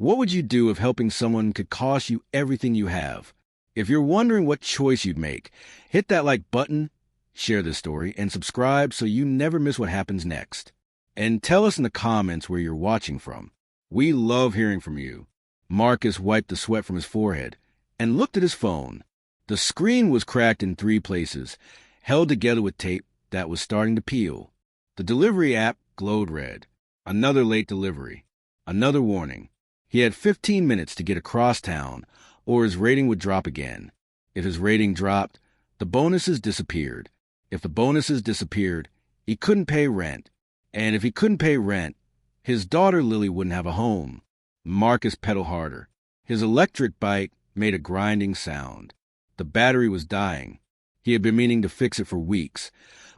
What would you do if helping someone could cost you everything you have? If you're wondering what choice you'd make, hit that like button, share this story, and subscribe so you never miss what happens next. And tell us in the comments where you're watching from. We love hearing from you. Marcus wiped the sweat from his forehead and looked at his phone. The screen was cracked in 3 places, held together with tape that was starting to peel. The delivery app glowed red. Another late delivery. Another warning. He had 15 minutes to get across town, or his rating would drop again. If his rating dropped, the bonuses disappeared. If the bonuses disappeared, he couldn't pay rent. And if he couldn't pay rent, his daughter Lily wouldn't have a home. Marcus pedaled harder. His electric bike made a grinding sound. The battery was dying. He had been meaning to fix it for weeks,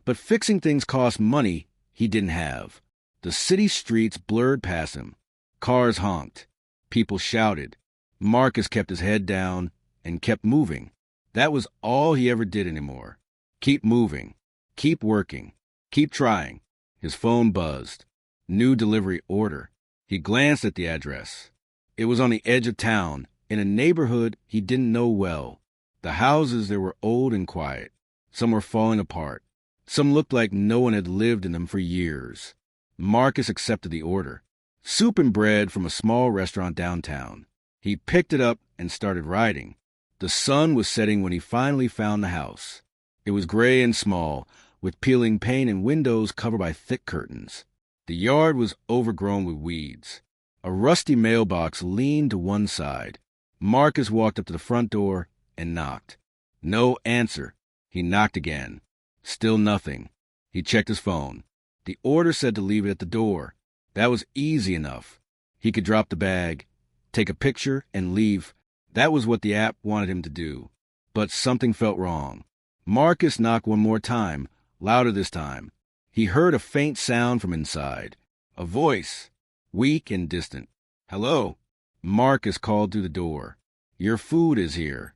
but fixing things cost money he didn't have. The city streets blurred past him. Cars honked. People shouted. Marcus kept his head down and kept moving. That was all he ever did anymore. Keep moving. Keep working. Keep trying. His phone buzzed. New delivery order. He glanced at the address. It was on the edge of town, in a neighborhood he didn't know well. The houses there were old and quiet. Some were falling apart. Some looked like no one had lived in them for years. Marcus accepted the order. Soup and bread from a small restaurant downtown. He picked it up and started riding. The sun was setting when he finally found the house. It was gray and small, with peeling paint and windows covered by thick curtains. The yard was overgrown with weeds. A rusty mailbox leaned to one side. Marcus walked up to the front door and knocked. No answer. He knocked again. Still nothing. He checked his phone. The order said to leave it at the door. That was easy enough. He could drop the bag, take a picture, and leave. That was what the app wanted him to do. But something felt wrong. Marcus knocked one more time, louder this time. He heard a faint sound from inside. A voice, weak and distant. "Hello." Marcus called through the door. "Your food is here."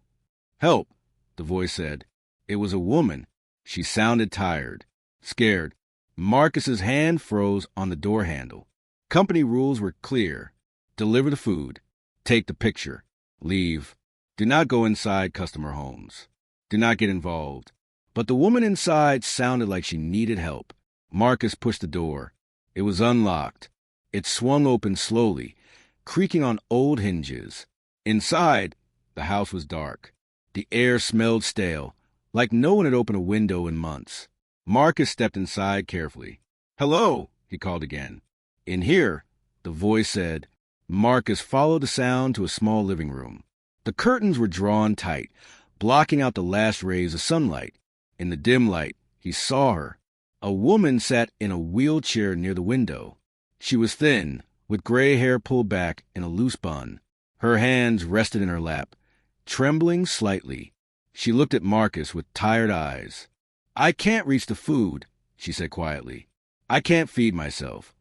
"Help," the voice said. It was a woman. She sounded tired, scared. Marcus's hand froze on the door handle. Company rules were clear. Deliver the food. Take the picture. Leave. Do not go inside customer homes. Do not get involved. But the woman inside sounded like she needed help. Marcus pushed the door. It was unlocked. It swung open slowly, creaking on old hinges. Inside, the house was dark. The air smelled stale, like no one had opened a window in months. Marcus stepped inside carefully. "Hello," he called again. "In here," the voice said. Marcus followed the sound to a small living room. The curtains were drawn tight, blocking out the last rays of sunlight. In the dim light, he saw her. A woman sat in a wheelchair near the window. She was thin, with gray hair pulled back in a loose bun. Her hands rested in her lap, trembling slightly. She looked at Marcus with tired eyes. "I can't reach the food," she said quietly. "I can't feed myself."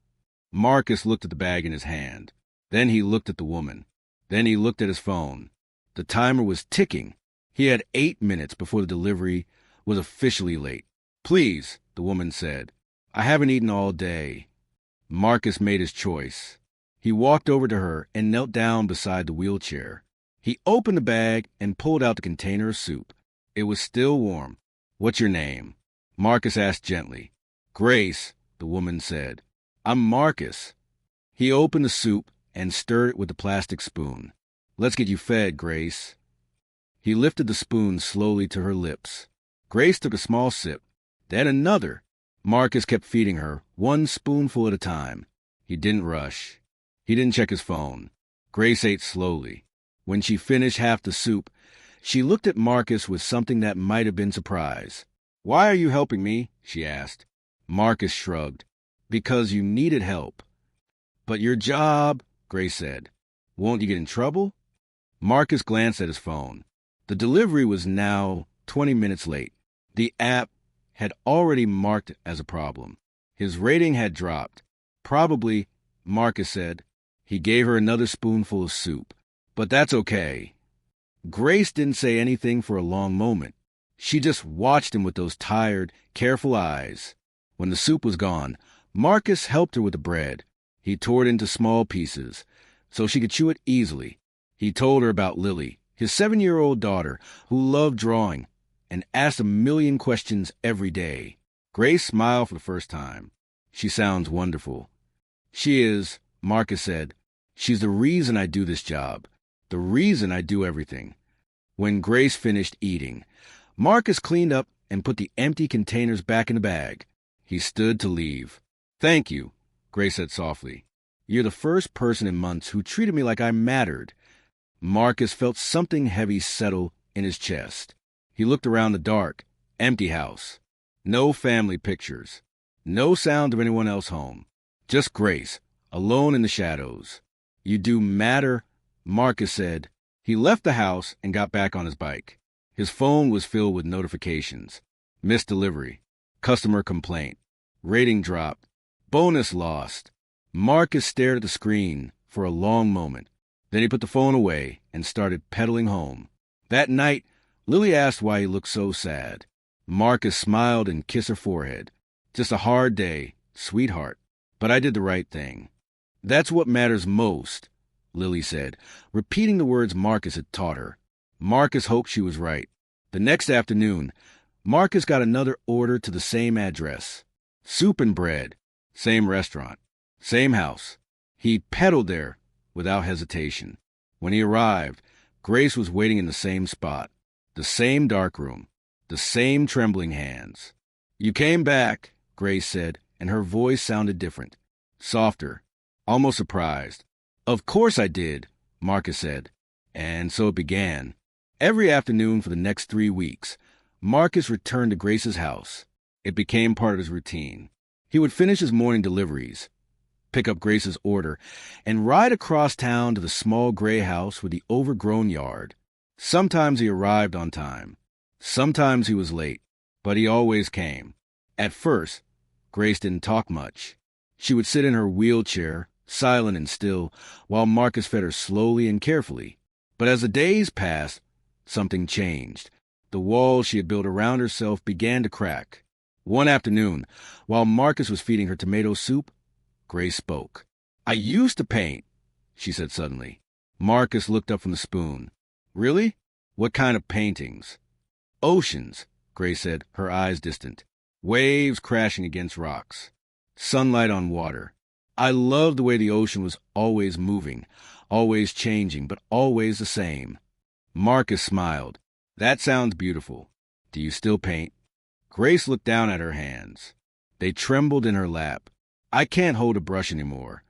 Marcus looked at the bag in his hand. Then he looked at the woman. Then he looked at his phone. The timer was ticking. He had 8 minutes before the delivery was officially late. "Please," the woman said. "I haven't eaten all day." Marcus made his choice. He walked over to her and knelt down beside the wheelchair. He opened the bag and pulled out the container of soup. It was still warm. "What's your name?" Marcus asked gently. "Grace," the woman said. "I'm Marcus." He opened the soup and stirred it with a plastic spoon. "Let's get you fed, Grace." He lifted the spoon slowly to her lips. Grace took a small sip, then another. Marcus kept feeding her, one spoonful at a time. He didn't rush. He didn't check his phone. Grace ate slowly. When she finished half the soup, she looked at Marcus with something that might have been surprise. "Why are you helping me?" she asked. Marcus shrugged. "Because you needed help." "But your job," Grace said. "Won't you get in trouble?" Marcus glanced at his phone. The delivery was now 20 minutes late. The app had already marked it as a problem. His rating had dropped. "Probably," Marcus said. He gave her another spoonful of soup. "But that's okay." Grace didn't say anything for a long moment. She just watched him with those tired, careful eyes. When the soup was gone, Marcus helped her with the bread. He tore it into small pieces, so she could chew it easily. He told her about Lily, his 7-year-old daughter, who loved drawing and asked a million questions every day. Grace smiled for the first time. She sounds wonderful. She is, Marcus said. She's the reason I do this job, the reason I do everything. When Grace finished eating, Marcus cleaned up and put the empty containers back in the bag. He stood to leave. Thank you, Grace said softly. You're the first person in months who treated me like I mattered. Marcus felt something heavy settle in his chest. He looked around the dark, empty house. No family pictures. No sound of anyone else home. Just Grace, alone in the shadows. You do matter, Marcus said. He left the house and got back on his bike. His phone was filled with notifications. Missed delivery. Customer complaint. Rating dropped. Bonus lost. Marcus stared at the screen for a long moment. Then he put the phone away and started pedaling home. That night, Lily asked why he looked so sad. Marcus smiled and kissed her forehead. Just a hard day, sweetheart. But I did the right thing. That's what matters most, Lily said, repeating the words Marcus had taught her. Marcus hoped she was right. The next afternoon, Marcus got another order to the same address. Soup and bread. Same restaurant. Same house. He pedaled there without hesitation. When he arrived, Grace was waiting in the same spot. The same dark room. The same trembling hands. You came back, Grace said, and her voice sounded different. Softer. Almost surprised. Of course I did, Marcus said. And so it began. Every afternoon for the next 3 weeks, Marcus returned to Grace's house. It became part of his routine. He would finish his morning deliveries, pick up Grace's order, and ride across town to the small gray house with the overgrown yard. Sometimes he arrived on time. Sometimes he was late, but he always came. At first, Grace didn't talk much. She would sit in her wheelchair, silent and still, while Marcus fed her slowly and carefully. But as the days passed, something changed. The walls she had built around herself began to crack. One afternoon, while Marcus was feeding her tomato soup, Grace spoke. I used to paint, she said suddenly. Marcus looked up from the spoon. Really? What kind of paintings? Oceans, Grace said, her eyes distant. Waves crashing against rocks. Sunlight on water. I loved the way the ocean was always moving, always changing, but always the same. Marcus smiled. That sounds beautiful. Do you still paint? Grace looked down at her hands. They trembled in her lap. I can't hold a brush anymore.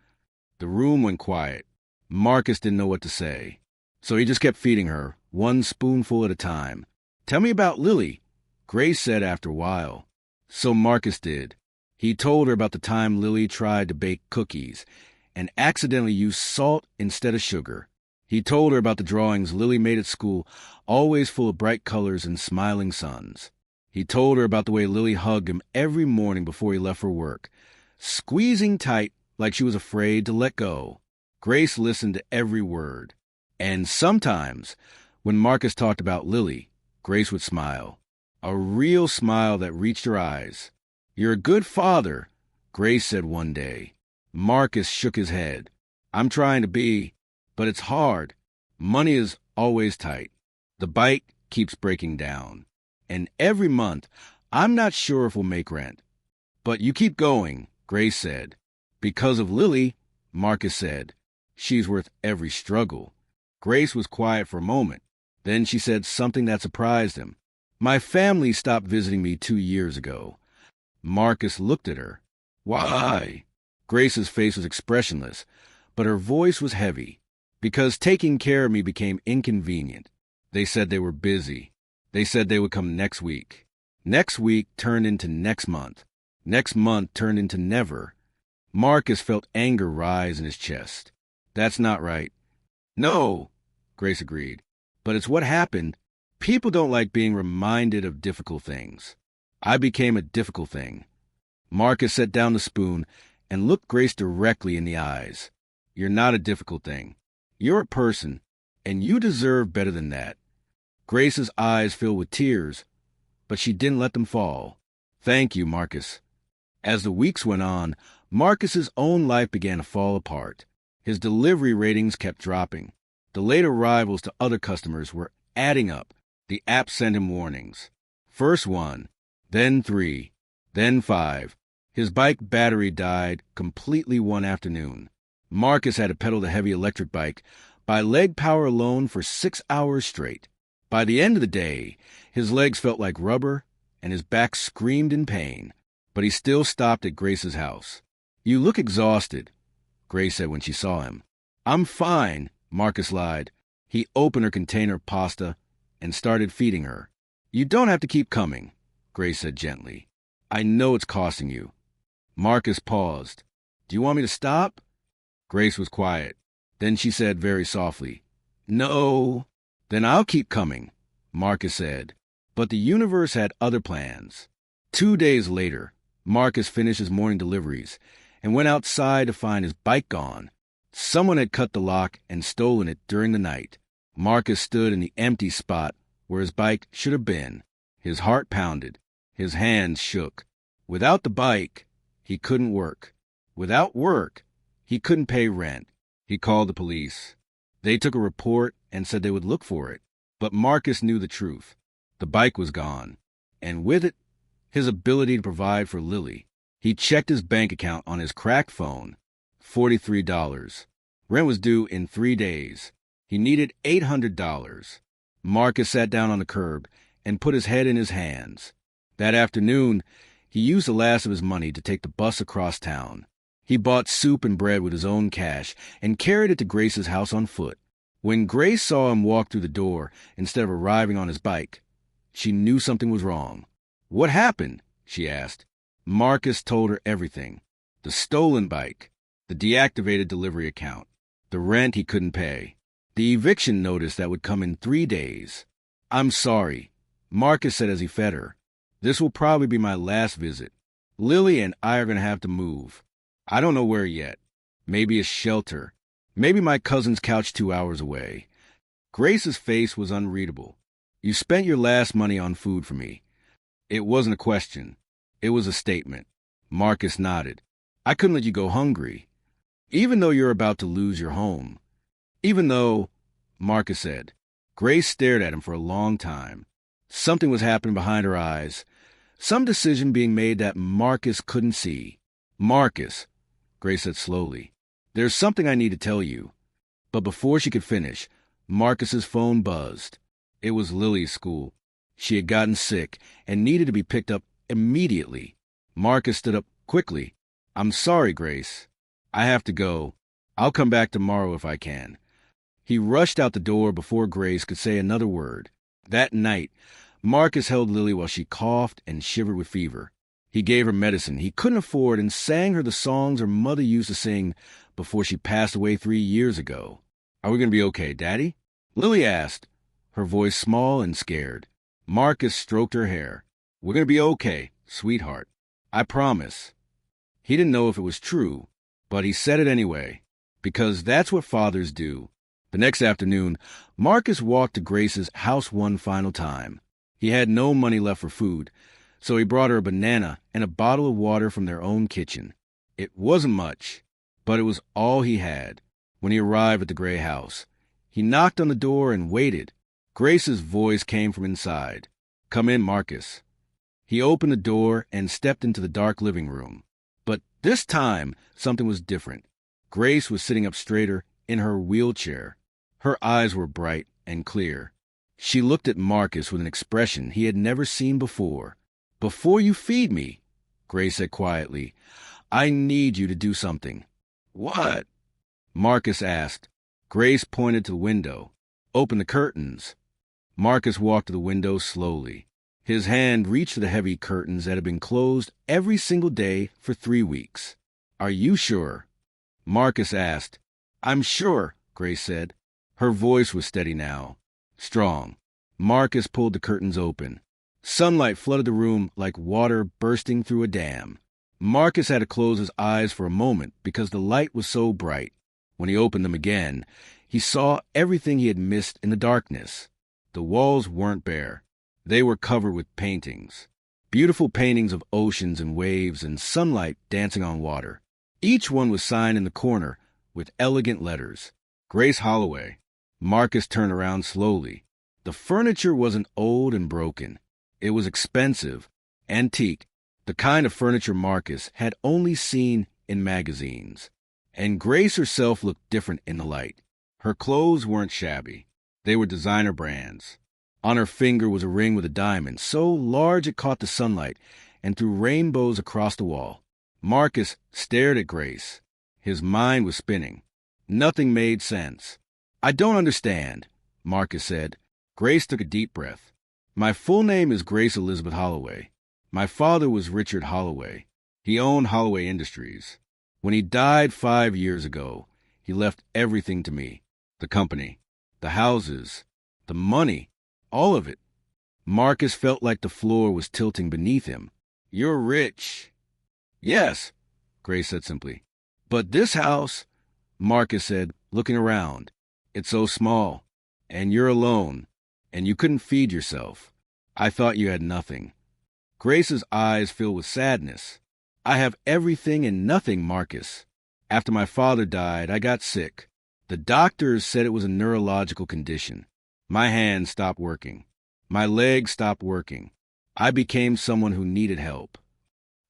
The room went quiet. Marcus didn't know what to say. So he just kept feeding her, one spoonful at a time. Tell me about Lily, Grace said after a while. So Marcus did. He told her about the time Lily tried to bake cookies and accidentally used salt instead of sugar. He told her about the drawings Lily made at school, always full of bright colors and smiling suns. He told her about the way Lily hugged him every morning before he left for work, squeezing tight like she was afraid to let go. Grace listened to every word. And sometimes, when Marcus talked about Lily, Grace would smile. A real smile that reached her eyes. You're a good father, Grace said one day. Marcus shook his head. I'm trying to be, but it's hard. Money is always tight. The bike keeps breaking down. And every month, I'm not sure if we'll make rent. But you keep going, Grace said. Because of Lily, Marcus said. She's worth every struggle. Grace was quiet for a moment. Then she said something that surprised him. My family stopped visiting me 2 years ago. Marcus looked at her. Why? Grace's face was expressionless, but her voice was heavy. Because taking care of me became inconvenient. They said they were busy. They said they would come next week. Next week turned into next month. Next month turned into never. Marcus felt anger rise in his chest. That's not right. No, Grace agreed. But it's what happened. People don't like being reminded of difficult things. I became a difficult thing. Marcus set down the spoon and looked Grace directly in the eyes. You're not a difficult thing. You're a person, and you deserve better than that. Grace's eyes filled with tears, but she didn't let them fall. Thank you, Marcus. As the weeks went on, Marcus's own life began to fall apart. His delivery ratings kept dropping. The late arrivals to other customers were adding up. The app sent him warnings. First 1, then 3, then 5. His bike battery died completely one afternoon. Marcus had to pedal the heavy electric bike by leg power alone for 6 hours straight. By the end of the day, his legs felt like rubber and his back screamed in pain, but he still stopped at Grace's house. "You look exhausted," Grace said when she saw him. "I'm fine," Marcus lied. He opened her container of pasta and started feeding her. "You don't have to keep coming," Grace said gently. "I know it's costing you." Marcus paused. "Do you want me to stop?" Grace was quiet. Then she said very softly, "No." "Then I'll keep coming," Marcus said. But the universe had other plans. 2 days later, Marcus finished his morning deliveries and went outside to find his bike gone. Someone had cut the lock and stolen it during the night. Marcus stood in the empty spot where his bike should have been. His heart pounded. His hands shook. Without the bike, he couldn't work. Without work, he couldn't pay rent. He called the police. They took a report and said they would look for it. But Marcus knew the truth. The bike was gone. And with it, his ability to provide for Lily. He checked his bank account on his cracked phone. $43. Rent was due in 3 days. He needed $800. Marcus sat down on the curb and put his head in his hands. That afternoon, he used the last of his money to take the bus across town. He bought soup and bread with his own cash and carried it to Grace's house on foot. When Grace saw him walk through the door instead of arriving on his bike, she knew something was wrong. "What happened?" she asked. Marcus told her everything. The stolen bike, the deactivated delivery account, the rent he couldn't pay, the eviction notice that would come in 3 days. "I'm sorry," Marcus said as he fed her. "This will probably be my last visit. Lily and I are going to have to move. I don't know where yet. Maybe a shelter. Maybe my cousin's couch 2 hours away." Grace's face was unreadable. "You spent your last money on food for me." It wasn't a question. It was a statement. Marcus nodded. "I couldn't let you go hungry. Even though you're about to lose your home. Even though," Marcus said. Grace stared at him for a long time. Something was happening behind her eyes. Some decision being made that Marcus couldn't see. "Marcus," Grace said slowly, "there's something I need to tell you." But before she could finish, Marcus's phone buzzed. It was Lily's school. She had gotten sick and needed to be picked up immediately. Marcus stood up quickly. "I'm sorry, Grace. I have to go. I'll come back tomorrow if I can." He rushed out the door before Grace could say another word. That night, Marcus held Lily while she coughed and shivered with fever. He gave her medicine he couldn't afford and sang her the songs her mother used to sing before she passed away 3 years ago. "Are we going to be okay, Daddy?" Lily asked, her voice small and scared. Marcus stroked her hair. "We're going to be okay, sweetheart. I promise." He didn't know if it was true, but he said it anyway, because that's what fathers do. The next afternoon, Marcus walked to Grace's house one final time. He had no money left for food, so he brought her a banana and a bottle of water from their own kitchen. It wasn't much, but it was all he had. When he arrived at the gray house, he knocked on the door and waited. Grace's voice came from inside. "Come in, Marcus." He opened the door and stepped into the dark living room. But this time, something was different. Grace was sitting up straighter in her wheelchair. Her eyes were bright and clear. She looked at Marcus with an expression he had never seen before. "Before you feed me," Grace said quietly, "I need you to do something." "What?" Marcus asked. Grace pointed to the window. "Open the curtains." Marcus walked to the window slowly. His hand reached for the heavy curtains that had been closed every single day for 3 weeks. "Are you sure?" Marcus asked. "I'm sure," Grace said. Her voice was steady now, strong. Marcus pulled the curtains open. Sunlight flooded the room like water bursting through a dam. Marcus had to close his eyes for a moment because the light was so bright. When he opened them again, he saw everything he had missed in the darkness. The walls weren't bare. They were covered with paintings. Beautiful paintings of oceans and waves and sunlight dancing on water. Each one was signed in the corner with elegant letters. Grace Holloway. Marcus turned around slowly. The furniture wasn't old and broken. It was expensive, antique, the kind of furniture Marcus had only seen in magazines. And Grace herself looked different in the light. Her clothes weren't shabby. They were designer brands. On her finger was a ring with a diamond, so large it caught the sunlight and threw rainbows across the wall. Marcus stared at Grace. His mind was spinning. Nothing made sense. "I don't understand," Marcus said. Grace took a deep breath. "My full name is Grace Elizabeth Holloway. My father was Richard Holloway. He owned Holloway Industries. When he died 5 years ago, he left everything to me. The company, the houses, the money, all of it." Marcus felt like the floor was tilting beneath him. "You're rich." "Yes," Grace said simply. "But this house," Marcus said, looking around, "it's so small, and you're alone, and you couldn't feed yourself. I thought you had nothing." Grace's eyes filled with sadness. "I have everything and nothing, Marcus. After my father died, I got sick. The doctors said it was a neurological condition. My hands stopped working. My legs stopped working. I became someone who needed help."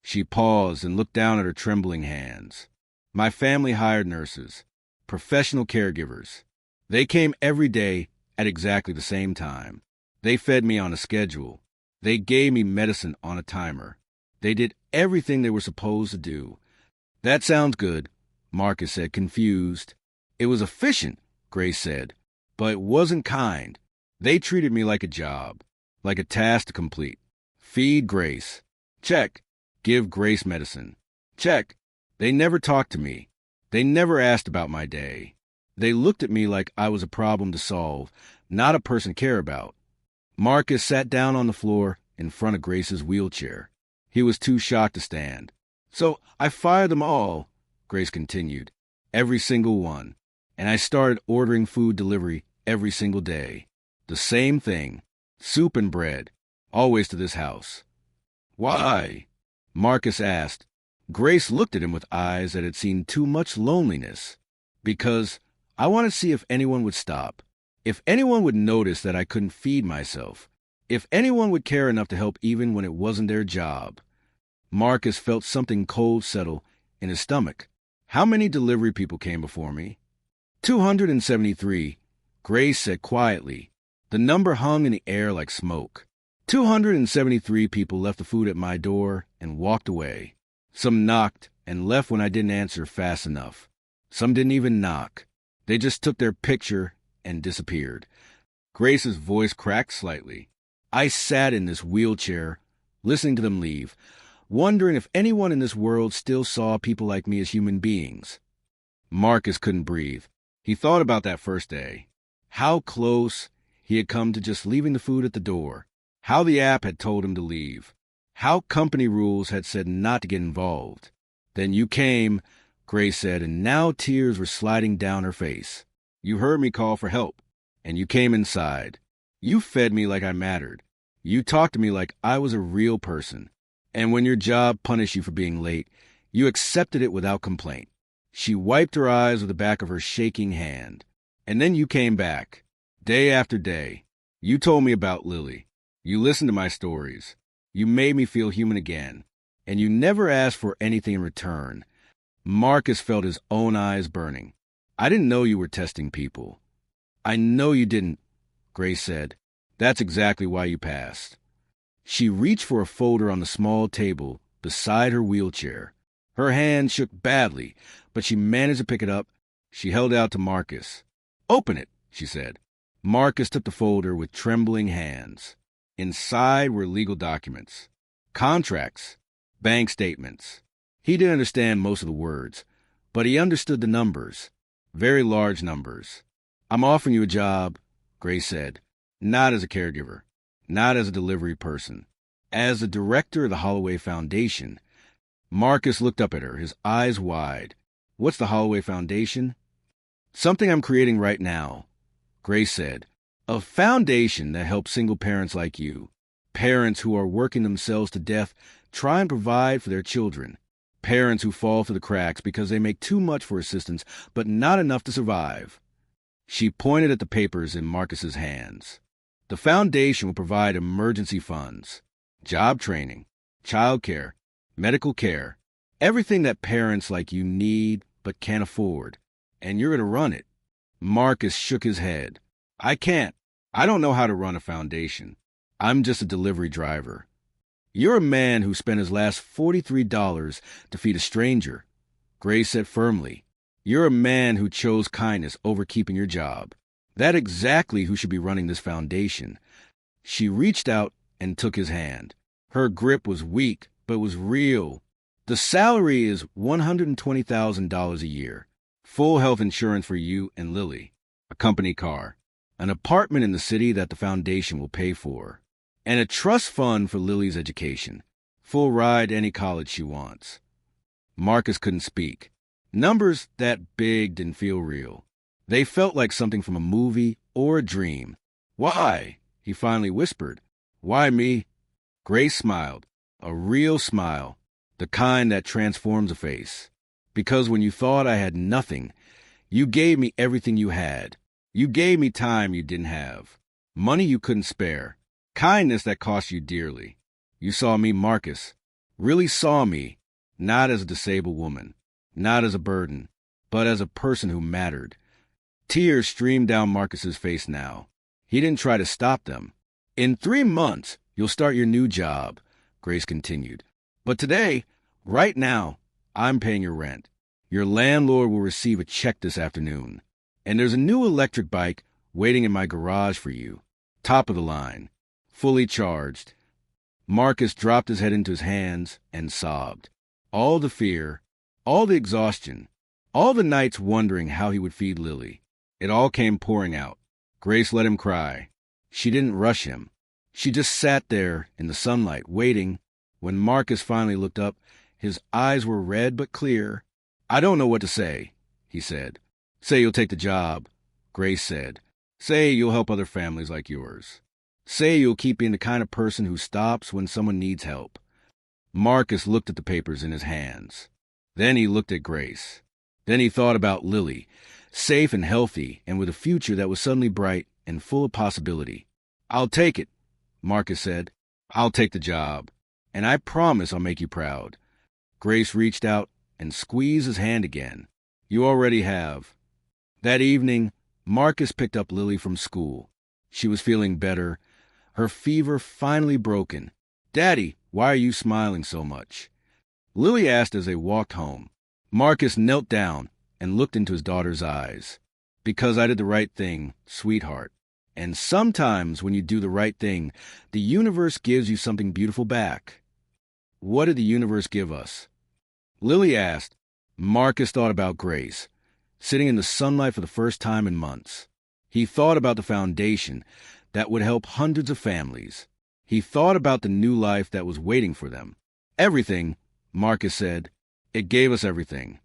She paused and looked down at her trembling hands. "My family hired nurses, professional caregivers. They came every day at exactly the same time. They fed me on a schedule. They gave me medicine on a timer. They did everything they were supposed to do." "That sounds good," Marcus said, confused. "It was efficient," Grace said, "but it wasn't kind. They treated me like a job, like a task to complete. Feed Grace. Check. Give Grace medicine. Check. They never talked to me. They never asked about my day. They looked at me like I was a problem to solve, not a person to care about." Marcus sat down on the floor in front of Grace's wheelchair. He was too shocked to stand. "So I fired them all," Grace continued, "every single one. And I started ordering food delivery every single day. The same thing, soup and bread, always to this house." "Why?" Marcus asked. Grace looked at him with eyes that had seen too much loneliness. "Because I want to see if anyone would stop. If anyone would notice that I couldn't feed myself. If anyone would care enough to help even when it wasn't their job." Marcus felt something cold settle in his stomach. "How many delivery people came before me?" 273, Grace said quietly. The number hung in the air like smoke. 273 people left the food at my door and walked away. Some knocked and left when I didn't answer fast enough. Some didn't even knock. They just took their picture and disappeared. Grace's voice cracked slightly. "I sat in this wheelchair, listening to them leave, wondering if anyone in this world still saw people like me as human beings." Marcus couldn't breathe. He thought about that first day. How close he had come to just leaving the food at the door. How the app had told him to leave. How company rules had said not to get involved. "Then you came," Grace said, and now tears were sliding down her face. "You heard me call for help, and you came inside. You fed me like I mattered. You talked to me like I was a real person. And when your job punished you for being late, you accepted it without complaint." She wiped her eyes with the back of her shaking hand. "And then you came back, day after day. You told me about Lily. You listened to my stories. You made me feel human again. And you never asked for anything in return." Marcus felt his own eyes burning. "I didn't know you were testing people." "I know you didn't," Grace said. "That's exactly why you passed." She reached for a folder on the small table beside her wheelchair. Her hand shook badly, but she managed to pick it up. She held it out to Marcus. "Open it," she said. Marcus took the folder with trembling hands. Inside were legal documents, contracts, bank statements. He didn't understand most of the words, but he understood the numbers, very large numbers. "I'm offering you a job," Grace said, "not as a caregiver, not as a delivery person, as the director of the Holloway Foundation." Marcus looked up at her, his eyes wide. "What's the Holloway Foundation?" "Something I'm creating right now," Grace said. "A foundation that helps single parents like you, parents who are working themselves to death, try and provide for their children, Parents who fall through the cracks because they make too much for assistance, but not enough to survive. She pointed at the papers in Marcus's hands. The foundation will provide emergency funds, job training, child care, medical care, everything that parents like you need but can't afford. And you're going to run it. Marcus shook his head. I can't. I don't know how to run a foundation. I'm just a delivery driver. You're a man who spent his last $43 to feed a stranger. Grace said firmly. You're a man who chose kindness over keeping your job. That's exactly who should be running this foundation. She reached out and took his hand. Her grip was weak, but was real. The salary is $120,000 a year. Full health insurance for you and Lily. A company car. An apartment in the city that the foundation will pay for. And a trust fund for Lily's education. Full ride to any college she wants. Marcus couldn't speak. Numbers that big didn't feel real. They felt like something from a movie or a dream. Why? He finally whispered. Why me? Grace smiled. A real smile. The kind that transforms a face. Because when you thought I had nothing, you gave me everything you had. You gave me time you didn't have. Money you couldn't spare. Kindness that cost you dearly. You saw me, Marcus. Really saw me. Not as a disabled woman. Not as a burden. But as a person who mattered. Tears streamed down Marcus's face now. He didn't try to stop them. In 3 months, you'll start your new job, Grace continued. But today, right now, I'm paying your rent. Your landlord will receive a check this afternoon. And there's a new electric bike waiting in my garage for you. Top of the line. Fully charged. Marcus dropped his head into his hands and sobbed. All the fear, all the exhaustion, all the nights wondering how he would feed Lily. It all came pouring out. Grace let him cry. She didn't rush him. She just sat there in the sunlight, waiting. When Marcus finally looked up, his eyes were red but clear. I don't know what to say, he said. Say you'll take the job, Grace said. Say you'll help other families like yours. Say you'll keep being the kind of person who stops when someone needs help. Marcus looked at the papers in his hands. Then he looked at Grace. Then he thought about Lily, safe and healthy and with a future that was suddenly bright and full of possibility. I'll take it, Marcus said. I'll take the job. And I promise I'll make you proud. Grace reached out and squeezed his hand again. You already have. That evening, Marcus picked up Lily from school. She was feeling better, her fever finally broken. Daddy, why are you smiling so much? Lily asked as they walked home. Marcus knelt down and looked into his daughter's eyes. Because I did the right thing, sweetheart. And sometimes when you do the right thing, the universe gives you something beautiful back. What did the universe give us? Lily asked. Marcus thought about Grace, sitting in the sunlight for the first time in months. He thought about the foundation that would help hundreds of families. He thought about the new life that was waiting for them. Everything, Marcus said. It gave us everything.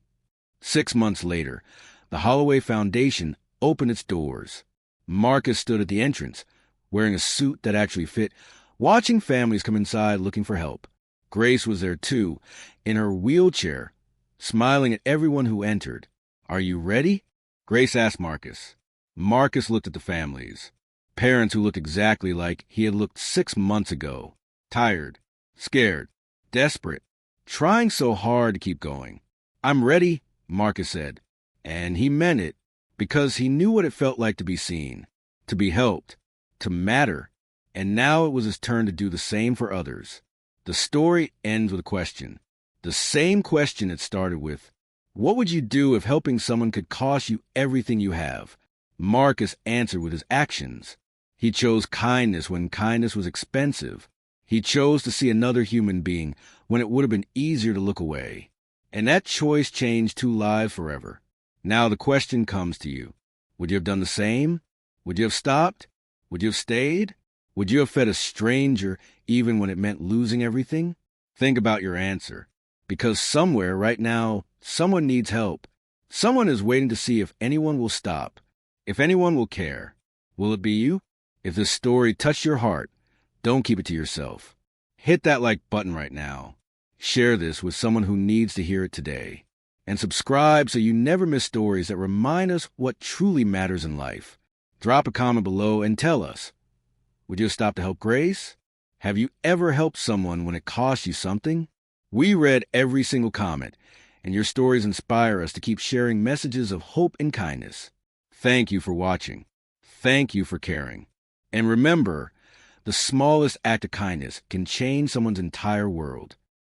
6 months later, the Holloway Foundation opened its doors. Marcus stood at the entrance, wearing a suit that actually fit, watching families come inside looking for help. Grace was there too, in her wheelchair, smiling at everyone who entered. Are you ready? Grace asked Marcus. Marcus looked at the families. Parents who looked exactly like he had looked 6 months ago. Tired, scared, desperate, trying so hard to keep going. I'm ready, Marcus said. And he meant it, because he knew what it felt like to be seen, to be helped, to matter. And now it was his turn to do the same for others. The story ends with a question. The same question it started with. What would you do if helping someone could cost you everything you have? Marcus answered with his actions. He chose kindness when kindness was expensive. He chose to see another human being when it would have been easier to look away. And that choice changed 2 lives forever. Now the question comes to you. Would you have done the same? Would you have stopped? Would you have stayed? Would you have fed a stranger even when it meant losing everything? Think about your answer. Because somewhere right now, someone needs help. Someone is waiting to see if anyone will stop, if anyone will care. Will it be you? If this story touched your heart, don't keep it to yourself. Hit that like button right now. Share this with someone who needs to hear it today. And subscribe so you never miss stories that remind us what truly matters in life. Drop a comment below and tell us, would you stop to help Grace? Have you ever helped someone when it cost you something? We read every single comment, and your stories inspire us to keep sharing messages of hope and kindness. Thank you for watching. Thank you for caring. And remember, the smallest act of kindness can change someone's entire world.